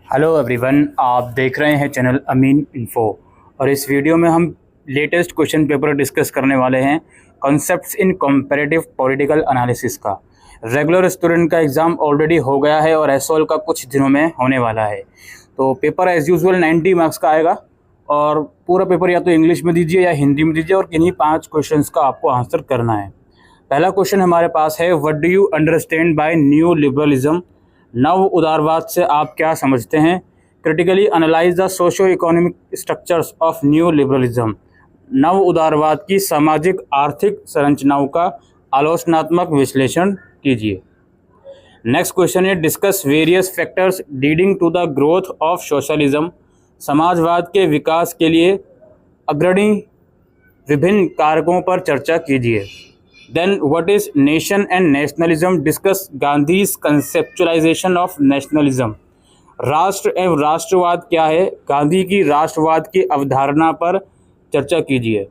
Hello everyone, आप देख रहे हैं चैनल अमीन इन्फो और इस वीडियो में हम लेटेस्ट क्वेश्चन पेपर डिस्कस करने वाले हैं कॉन्सेप्ट्स इन कंपैरेटिव पॉलिटिकल एनालिसिस का। रेगुलर स्टूडेंट का एग्ज़ाम ऑलरेडी हो गया है और एसओएल का कुछ दिनों में होने वाला है। तो पेपर एज़ यूजुअल 90 मार्क्स का आएगा और पूरा पेपर या तो इंग्लिश में दीजिए या हिंदी में दीजिए और किन्हीं 5 क्वेश्चन का आपको आंसर करना है। पहला क्वेश्चन हमारे पास है, what do you understand by new liberalism? नव उदारवाद से आप क्या समझते हैं? Critically analyse the socio economic structures of new liberalism. नव उदारवाद की सामाजिक आर्थिक संरचनाओं का आलोचनात्मक विश्लेषण कीजिए। नेक्स्ट क्वेश्चन है, discuss various factors leading to the growth of socialism. समाजवाद के विकास के लिए अग्रणी विभिन्न कारकों पर चर्चा कीजिए। Then what is nation and nationalism? Discuss Gandhi's conceptualization of nationalism. राष्ट्र एवं राष्ट्रवाद क्या है? गांधी की राष्ट्रवाद की अवधारणा पर चर्चा कीजिए।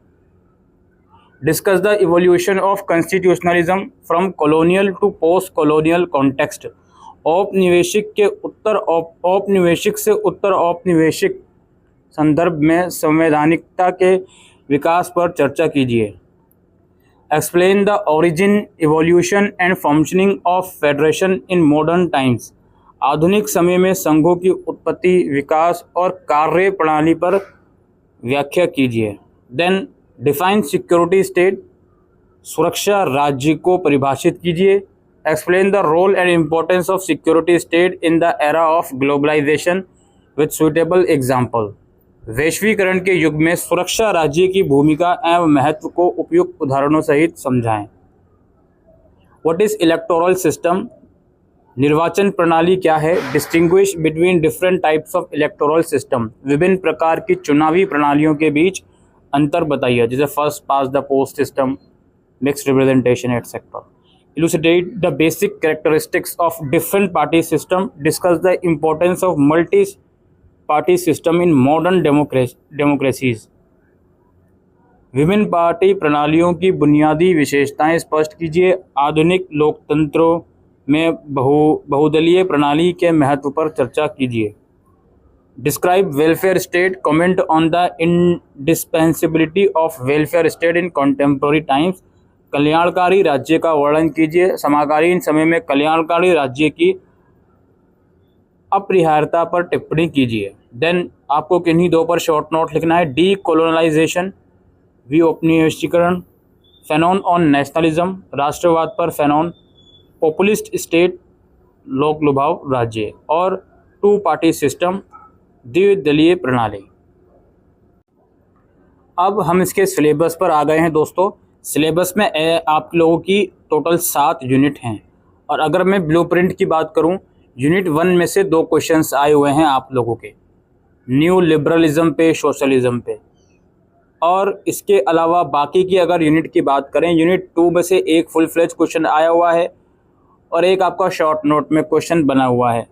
Discuss the evolution of constitutionalism from colonial to post-colonial context. औपनिवेशिक के उत्तर औपनिवेशिक से उत्तर औपनिवेशिक संदर्भ में संवैधानिकता के विकास पर चर्चा कीजिए। Explain the origin, evolution and functioning of federation in modern times. आधुनिक समय में संघों की उत्पत्ति, विकास और कार्य प्रणाली पर व्याख्या कीजिए। Then define security state. सुरक्षा राज्य को परिभाषित कीजिए। Explain the role and importance of security state in the era of globalization with suitable example. वैश्वीकरण के युग में सुरक्षा राज्य की भूमिका एवं महत्व को उपयुक्त उदाहरणों सहित समझाएं। What is electoral system? निर्वाचन प्रणाली क्या है? Distinguish between different types of electoral system. विभिन्न प्रकार की चुनावी प्रणालियों के बीच अंतर बताइए, जैसे first past the post system, mixed representation etcetera. Elucidate the basic characteristics of different party system. Discuss the importance of multi party system in modern democracies. विभिन्न पार्टी प्रणालियों की बुनियादी विशेषताएं स्पष्ट कीजिए। आधुनिक लोकतंत्रों में बहुदलीय प्रणाली के महत्व पर चर्चा कीजिए। Describe welfare state. Comment on the indispensability of welfare state in contemporary times. कल्याणकारी राज्य का वर्णन कीजिए। समकालीन समय में कल्याणकारी राज्य की अपरिहार्यता पर टिप्पणी कीजिए। देन आपको किन्हीं 2 पर शॉर्ट नोट लिखना है। डी कोलोनाइजेशन, विऔपनिवेशीकरण, फेनोन ऑन नेशनलिज्म, राष्ट्रवाद पर फेनोन, पॉपुलिस्ट स्टेट, लोक लुभाव राज्य, और 2 पार्टी सिस्टम, द्विदलीय प्रणाली। अब हम इसके सिलेबस पर आ गए हैं दोस्तों। सिलेबस में आप लोगों की टोटल 7 यूनिट हैं और अगर मैं ब्लूप्रिंट की बात करूं, यूनिट 1 में से 2 क्वेश्चंस आए हुए हैं आप लोगों के, न्यू लिबरलिज्म पे, सोशलिज्म पे। और इसके अलावा बाकी की अगर यूनिट की बात करें, यूनिट 2 में से एक फुल फ्लेज क्वेश्चन आया हुआ है और एक आपका शॉर्ट नोट में क्वेश्चन बना हुआ है।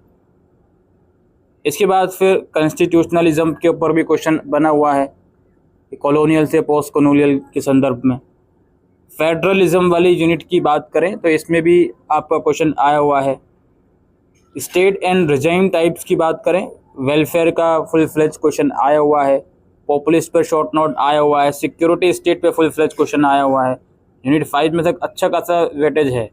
इसके बाद फिर कॉन्स्टिट्यूशनलिज्म के ऊपर भी क्वेश्चन बना हुआ है, कॉलोनियल से पोस्ट कॉलोनियल के संदर्भ में। फेडरलिज्म वाली यूनिट की बात करें तो इसमें भी आपका क्वेश्चन आया हुआ है। स्टेट एंड रिजाइम टाइप्स की बात करें, वेलफेयर का फुल फ्लेज क्वेश्चन आया हुआ है। पॉपुलिस्ट पर शॉर्ट नोट आया हुआ है। सिक्योरिटी स्टेट पे फुल फ्लेज क्वेश्चन आया हुआ है। यूनिट 5 में तक अच्छा खासा वेटेज है।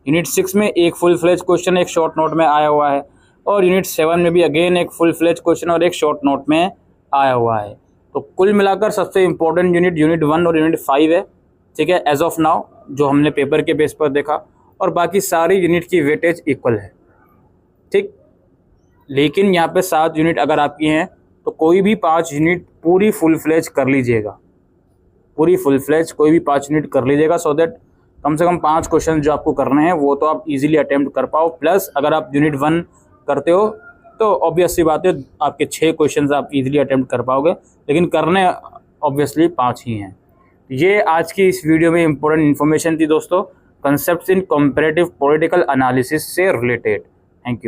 यूनिट 6 में एक फुल फ्लेज क्वेश्चन एक शॉर्ट नोट में आया हुआ है और यूनिट 7 में भी अगेन एक फुल फ्लेज क्वेश्चन और एक शॉर्ट नोट में आया हुआ है। तो कुल मिलाकर सबसे इम्पोर्टेंट यूनिट 1 और यूनिट 5 है, ठीक है, एज ऑफ नाउ, जो हमने पेपर के बेस पर देखा, और बाकी सारी यूनिट की वेटेज इक्वल है, ठीक। लेकिन यहाँ पे 7 यूनिट अगर आपकी हैं तो कोई भी 5 यूनिट पूरी फुल फ्लेज कर लीजिएगा, पूरी फुल फ्लेज कोई भी 5 यूनिट कर लीजिएगा, सो दैट कम से कम 5 क्वेश्चन जो आपको करने हैं वो तो आप इजीली अटेम्प्ट कर पाओ। प्लस अगर आप यूनिट 1 करते हो तो ऑब्वियस सी बात है आपके 6 क्वेश्चन आप इजीली अटेम्प्ट कर पाओगे, लेकिन करने ऑब्वियसली 5 ही हैं। ये आज की इस वीडियो में इंपॉर्टेंट इन्फॉर्मेशन थी दोस्तों, कंसेप्ट्स इन कंपैरेटिव पॉलिटिकल एनालिसिस से रिलेटेड। Thank you.